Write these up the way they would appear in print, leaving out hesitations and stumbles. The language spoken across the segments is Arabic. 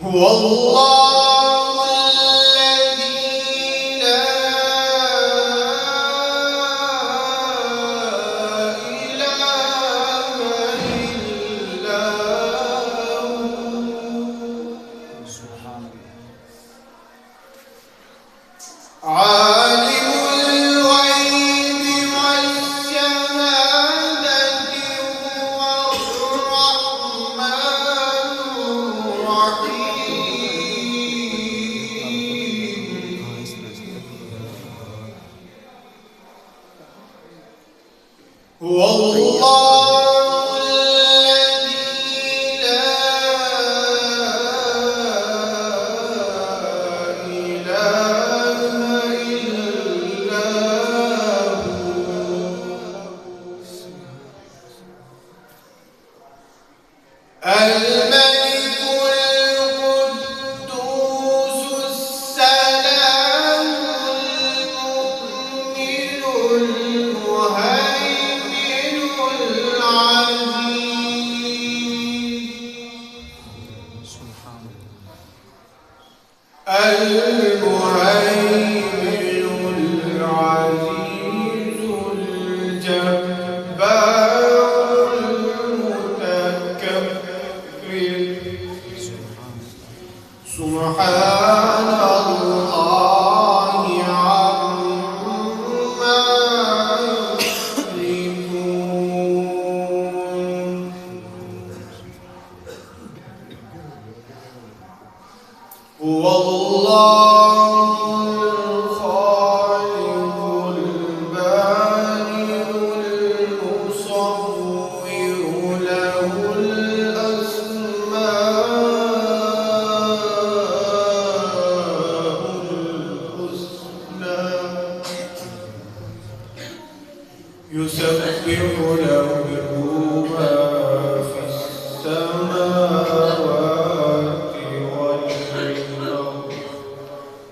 هو الله الذي لا إله إلا هو سبحان الله. عالم الغيب والشهادة هو الرحمن الرحيم. هو الله الذي لا إله إلا هو الملك القدوس السلام المؤمن المهيمن العزيز سبحان الله. المهيمن العزيز الجبار المتكبر سبحان الله عما يشركون. هو الله الخالق البارئ المصور له الأسماء الحسنى يسبح له ما في السماوات والأرض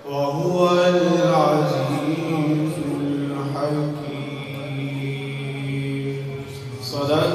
وهو العزيز الحكيم. صدق